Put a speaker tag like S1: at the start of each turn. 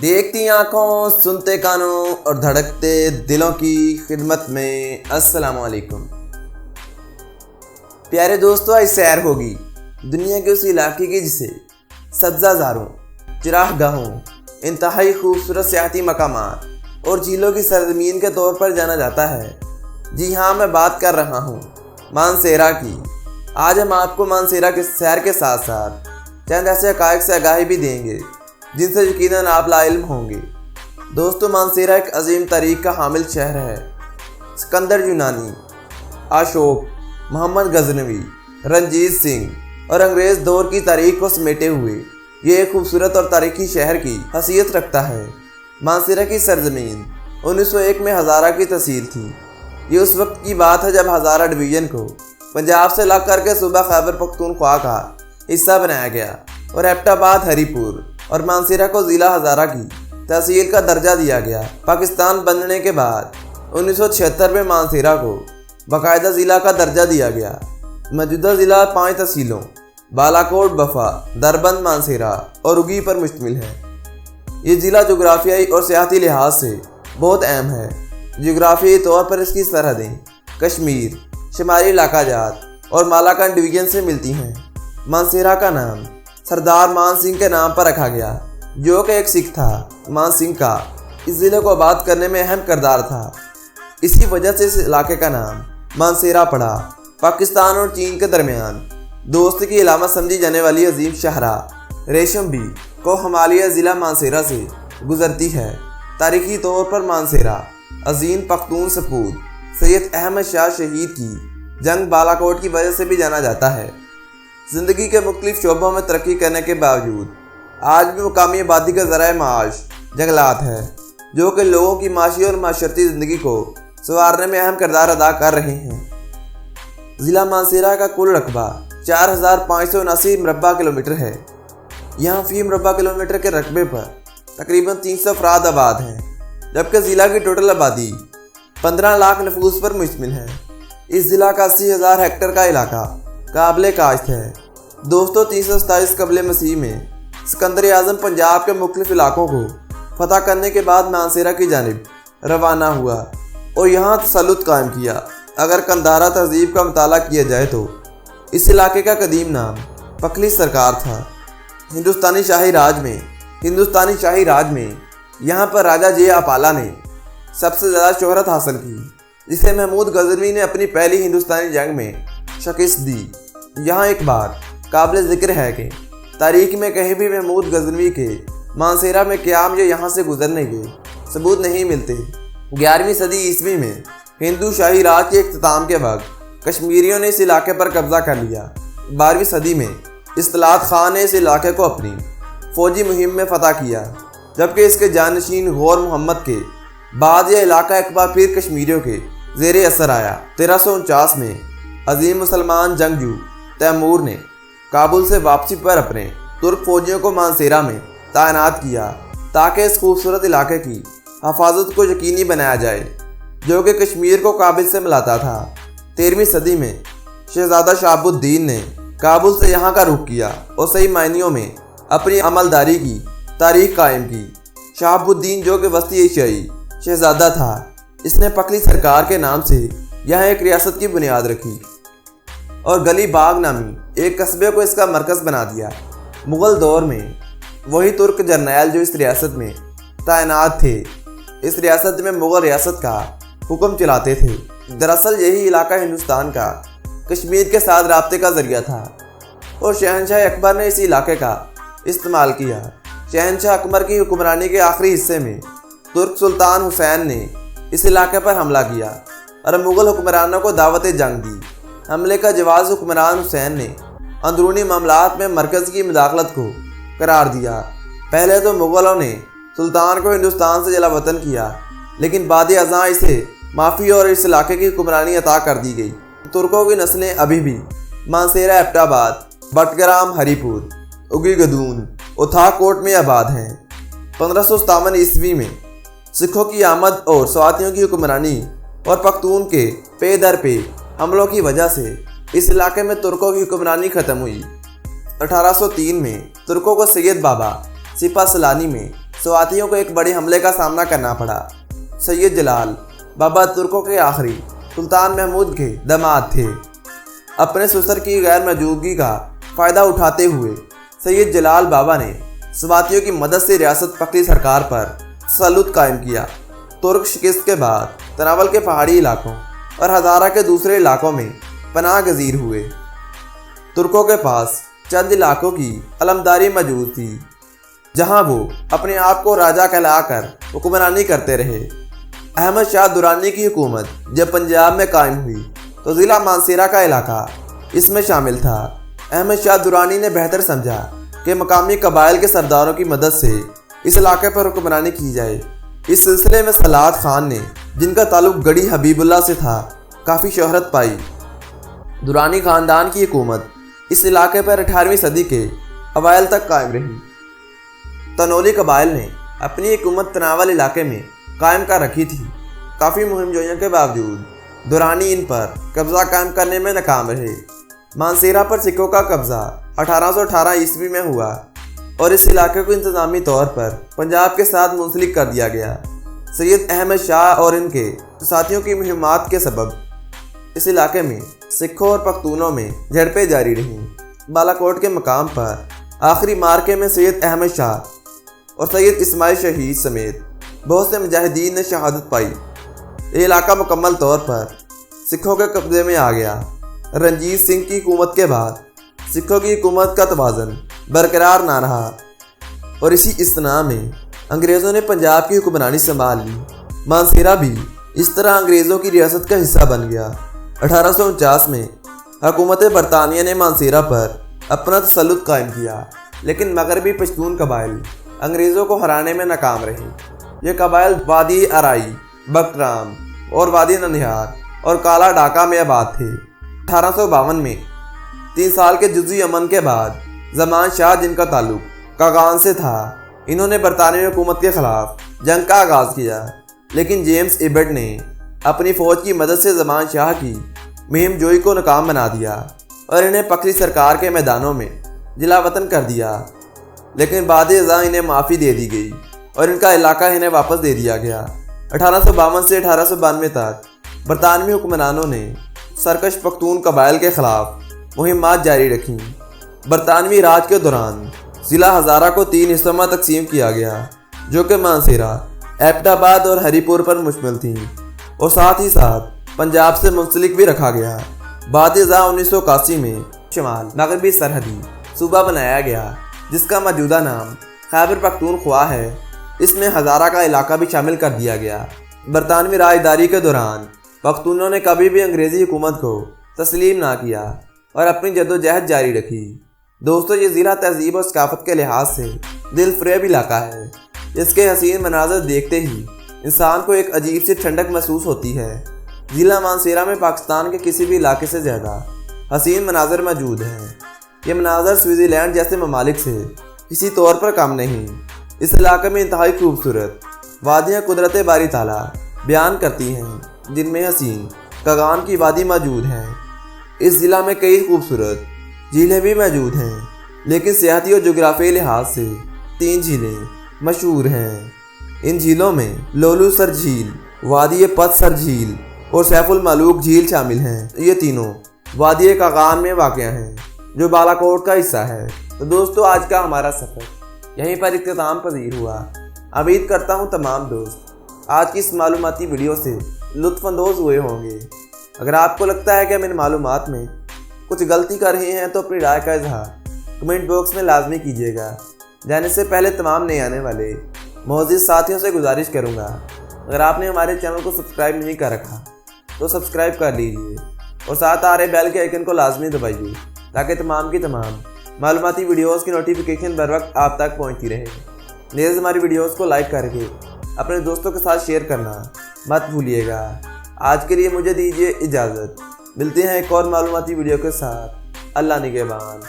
S1: دیکھتی آنکھوں، سنتے کانوں اور دھڑکتے دلوں کی خدمت میں السلام علیکم۔ پیارے دوستو، آج سیر ہوگی دنیا کے اس علاقے کی جسے سبزہ زاروں، چراغ گاہوں، انتہائی خوبصورت سیاحتی مقامات اور جھیلوں کی سرزمین کے طور پر جانا جاتا ہے۔ جی ہاں، میں بات کر رہا ہوں مانسیرا کی۔ آج ہم آپ کو مانسیرا کے سیر کے ساتھ ساتھ چند ایسے حقائق سے آگاہی بھی دیں گے جن سے یقیناً آپ لا علم ہوں گے۔ دوستو، مانسیرا ایک عظیم تاریخ کا حامل شہر ہے۔ سکندر یونانی، اشوک، محمد غزنوی، رنجیت سنگھ اور انگریز دور کی تاریخ کو سمیٹے ہوئے یہ ایک خوبصورت اور تاریخی شہر کی حیثیت رکھتا ہے۔ مانسیرا کی سرزمین 1901 میں ہزارہ کی تحصیل تھی۔ یہ اس وقت کی بات ہے جب ہزارہ ڈویژن کو پنجاب سے الگ کر کے صوبہ خیبر پختونخوا کا حصہ بنایا گیا اور ایبٹ آباد، ہری پور اور مانسیرا کو ضلع ہزارہ کی تحصیل کا درجہ دیا گیا۔ پاکستان بننے کے بعد 1976 میں مانسیرا کو باقاعدہ ضلع کا درجہ دیا گیا۔ موجودہ ضلع 5 تحصیلوں بالاکوٹ، بفا، دربند، مانسیرا اور اگی پر مشتمل ہے۔ یہ ضلع جغرافیائی اور سیاحتی لحاظ سے بہت اہم ہے۔ جغرافیائی طور پر اس کی سرحدیں کشمیر، شمالی علاقہ جات اور مالاکنڈ ڈویژن سے ملتی ہیں۔ مانسیرا کا نام سردار مان سنگھ کے نام پر رکھا گیا، جو کہ ایک سکھ تھا۔ مان سنگھ کا اس ضلع کو آباد کرنے میں اہم کردار تھا۔ اسی وجہ سے اس علاقے کا نام مانسیرا پڑا۔ پاکستان اور چین کے درمیان دوستی کی علامت سمجھی جانے والی عظیم شاہراہ ریشم بھی کو ہمالیہ ضلع مانسیرا سے گزرتی ہے۔ تاریخی طور پر مانسیرا عظیم پختون سپود سید احمد شاہ شہید کی جنگ بالاکوٹ کی وجہ سے بھی جانا جاتا ہے۔ زندگی کے مختلف شعبوں میں ترقی کرنے کے باوجود آج بھی مقامی آبادی کا ذرائع معاش جنگلات ہے، جو کہ لوگوں کی معاشی اور معاشرتی زندگی کو سنوارنے میں اہم کردار ادا کر رہے ہیں۔ ضلع مانسیرا کا کل رقبہ 4579 مربع کلومیٹر ہے۔ یہاں فی مربع کلومیٹر کے رقبے پر تقریباً 300 افراد آباد ہیں، جبکہ ضلع کی ٹوٹل آبادی 15 لاکھ نفوس پر مشتمل ہے۔ اس ضلع کا 80,000 ہیکٹر کا علاقہ قابل کاشت ہے۔ دوستو، 327 قبل مسیح میں سکندر اعظم پنجاب کے مختلف علاقوں کو فتح کرنے کے بعد مانسیرا کی جانب روانہ ہوا اور یہاں تسلط قائم کیا۔ اگر قندھارا تہذیب کا مطالعہ کیا جائے تو اس علاقے کا قدیم نام پکھلی سرکار تھا۔ ہندوستانی شاہی راج میں یہاں پر راجہ جے اپالا نے سب سے زیادہ شہرت حاصل کی، جسے محمود غزنوی نے اپنی پہلی ہندوستانی جنگ میں شکست دی۔ یہاں ایک بات قابل ذکر ہے کہ تاریخ میں کہیں بھی محمود غزنوی کے مانسیرا میں قیام یا یہاں سے گزرنے کے ثبوت نہیں ملتے۔ 11ویں صدی عیسوی میں ہندو شاہی راج کے اختتام کے وقت کشمیریوں نے اس علاقے پر قبضہ کر لیا۔ 12ویں صدی میں اصطلاحات خان نے اس علاقے کو اپنی فوجی مہم میں فتح کیا، جبکہ اس کے جانشین غور محمد کے بعد یہ علاقہ ایک بار پھر کشمیریوں کے زیر اثر آیا۔ 1349 میں عظیم مسلمان جنگجو تیمور نے کابل سے واپسی پر اپنے ترک فوجیوں کو مانسیرا میں تعینات کیا تاکہ اس خوبصورت علاقے کی حفاظت کو یقینی بنایا جائے، جو کہ کشمیر کو کابل سے ملاتا تھا۔ 13ویں صدی میں شہزادہ شہاب الدین نے کابل سے یہاں کا رخ کیا اور صحیح معنیوں میں اپنی عملداری کی تاریخ قائم کی۔ شہاب الدین، جو کہ وسطی ایشیائی شہزادہ تھا، اس نے پکھلی سرکار کے نام سے یہاں ایک ریاست کی بنیاد رکھی اور گلی باغ نامی ایک قصبے کو اس کا مرکز بنا دیا۔ مغل دور میں وہی ترک جرنیل جو اس ریاست میں تعینات تھے، اس ریاست میں مغل ریاست کا حکم چلاتے تھے۔ دراصل یہی علاقہ ہندوستان کا کشمیر کے ساتھ رابطے کا ذریعہ تھا اور شہنشاہ اکبر نے اسی علاقے کا استعمال کیا۔ شہنشاہ اکبر کی حکمرانی کے آخری حصے میں ترک سلطان حسین نے اس علاقے پر حملہ کیا اور مغل حکمرانوں کو دعوت جنگ دی۔ حملے کا جواز حکمران حسین نے اندرونی معاملات میں مرکز کی مداخلت کو قرار دیا۔ پہلے تو مغلوں نے سلطان کو ہندوستان سے جلا وطن کیا، لیکن بعد ازاں اسے معافی اور اس علاقے کی حکمرانی عطا کر دی گئی۔ ترکوں کی نسلیں ابھی بھی مانسیرا، ایبٹ آباد، بٹگرام، ہری پور، اگی گدون، اتھا کوٹ میں آباد ہیں۔ 1557 عیسوی میں سکھوں کی آمد اور سواتیوں کی حکمرانی اور پختون کے پے در پے حملوں کی وجہ سے اس علاقے میں ترکوں کی حکمرانی ختم ہوئی۔ 1803 میں ترکوں کو سید بابا سپہ سلانی میں سواتیوں کو ایک بڑے حملے کا سامنا کرنا پڑا۔ سید جلال بابا ترکوں کے آخری سلطان محمود کے داماد تھے۔ اپنے سسر کی غیر موجودگی کا فائدہ اٹھاتے ہوئے سید جلال بابا نے سواتیوں کی مدد سے ریاست پکڑی سرکار پر تسلط قائم کیا۔ ترک شکست کے بعد تناول کے پہاڑی علاقوں اور ہزارہ کے دوسرے علاقوں میں پناہ گزیر ہوئے۔ ترکوں کے پاس چند علاقوں کی علمداری موجود تھی جہاں وہ اپنے آپ کو راجا کہلا کر حکمرانی کرتے رہے۔ احمد شاہ درانی کی حکومت جب پنجاب میں قائم ہوئی تو ضلع مانسیرہ کا علاقہ اس میں شامل تھا۔ احمد شاہ درانی نے بہتر سمجھا کہ مقامی قبائل کے سرداروں کی مدد سے اس علاقے پر حکمرانی کی جائے۔ اس سلسلے میں صلات خان نے، جن کا تعلق گڑھی حبیب اللہ سے تھا، کافی شہرت پائی۔ درانی خاندان کی حکومت اس علاقے پر 18ویں صدی کے اوائل تک قائم رہی۔ تنولی قبائل نے اپنی حکومت تناول علاقے میں قائم کر رکھی تھی۔ کافی مہم جوئیوں کے باوجود درانی ان پر قبضہ قائم کرنے میں ناکام رہے۔ مانسیرہ پر سکھوں کا قبضہ 1818 عیسوی میں ہوا اور اس علاقے کو انتظامی طور پر پنجاب کے ساتھ منسلک کر دیا گیا۔ سید احمد شاہ اور ان کے ساتھیوں کی مہمات کے سبب اس علاقے میں سکھوں اور پختونوں میں جھڑپیں جاری رہیں۔ بالاکوٹ کے مقام پر آخری مارکے میں سید احمد شاہ اور سید اسماعیل شہید سمیت بہت سے مجاہدین نے شہادت پائی۔ یہ علاقہ مکمل طور پر سکھوں کے قبضے میں آ گیا۔ رنجیت سنگھ کی حکومت کے بعد سکھوں کی حکومت کا توازن برقرار نہ رہا اور اسی استثناء میں انگریزوں نے پنجاب کی حکمرانی سنبھال لی۔ مانسیرہ بھی اس طرح انگریزوں کی ریاست کا حصہ بن گیا۔ 1849 میں حکومت برطانیہ نے مانسیرہ پر اپنا تسلط قائم کیا، لیکن مغربی پشتون قبائل انگریزوں کو ہرانے میں ناکام رہے۔ یہ قبائل وادی ارائی، بکرام اور وادی ننہار اور کالا ڈاکا میں آباد تھے۔ 1852 میں 3 سال کے جزوی امن کے بعد زمان شاہ، جن کا تعلق کاغان سے تھا، انہوں نے برطانوی حکومت کے خلاف جنگ کا آغاز کیا، لیکن جیمز ایبٹ نے اپنی فوج کی مدد سے زمان شاہ کی مہم جوئی کو ناکام بنا دیا اور انہیں پکڑی سرکار کے میدانوں میں جلا وطن کر دیا۔ لیکن بعد ازاں انہیں معافی دے دی گئی اور ان کا علاقہ انہیں واپس دے دیا گیا۔ 1852 سے 1892 تک برطانوی حکمرانوں نے سرکش پختون قبائل کے خلاف مہمات جاری رکھیں۔ برطانوی راج کے دوران ضلع ہزارہ کو 3 حصوں میں تقسیم کیا گیا، جو کہ مانسیرہ، ایبٹ آباد اور ہری پور پر مشتمل تھیں، اور ساتھ ہی ساتھ پنجاب سے منسلک بھی رکھا گیا۔ بعد ازاں 1981 میں شمال مغربی سرحدی صوبہ بنایا گیا، جس کا موجودہ نام خیبر پختونخوا ہے۔ اس میں ہزارہ کا علاقہ بھی شامل کر دیا گیا۔ برطانوی راجداری کے دوران پختونوں نے کبھی بھی انگریزی حکومت کو تسلیم نہ کیا اور اپنی جدوجہد جاری رکھی۔ دوستو، یہ ضلع تہذیب اور ثقافت کے لحاظ سے دل فریب علاقہ ہے۔ اس کے حسین مناظر دیکھتے ہی انسان کو ایک عجیب سی ٹھنڈک محسوس ہوتی ہے۔ ضلع مانسیرہ میں پاکستان کے کسی بھی علاقے سے زیادہ حسین مناظر موجود ہیں۔ یہ مناظر سوئٹزر لینڈ جیسے ممالک سے کسی طور پر کم نہیں۔ اس علاقے میں انتہائی خوبصورت وادیاں قدرت باری تعالیٰ بیان کرتی ہیں، جن میں حسین کاغان کی وادی موجود ہے۔ اس ضلع میں کئی خوبصورت جھیلیں بھی موجود ہیں، لیکن سیاحتی اور جغرافیائی لحاظ سے 3 جھیلیں مشہور ہیں۔ ان جھیلوں میں لولو سر جھیل، وادی پت سر جھیل اور سیف الملوک جھیل شامل ہیں۔ یہ تینوں وادی کاغان میں واقع ہیں، جو بالاکوٹ کا حصہ ہے۔ تو دوستو، آج کا ہمارا سفر یہیں پر اختتام پذیر ہوا۔ امید کرتا ہوں تمام دوست آج کی اس معلوماتی ویڈیو سے لطف اندوز ہوئے ہوں گے۔ اگر آپ کو لگتا ہے کہ ہم ان معلومات میں کچھ غلطی کر رہے ہیں تو اپنی رائے کا اظہار کمنٹ باکس میں لازمی کیجیے گا۔ جانے سے پہلے تمام نئے آنے والے معزز ساتھیوں سے گزارش کروں گا، اگر آپ نے ہمارے چینل کو سبسکرائب نہیں کر رکھا تو سبسکرائب کر لیجیے اور ساتھ آ رہے بیل کے آئیکن کو لازمی دبائیے، تاکہ تمام کی تمام معلوماتی ویڈیوز کی نوٹیفیکیشن بر وقت آپ تک پہنچتی رہے۔ نیز ہماری ویڈیوز کو لائک کر کے اپنے دوستوں کے ساتھ شیئر کرنا مت بھولیے گا۔ آج کے لیے مجھے دیجیے اجازت، ملتے ہیں ایک اور معلوماتی ویڈیو کے ساتھ۔ اللہ نگہبان۔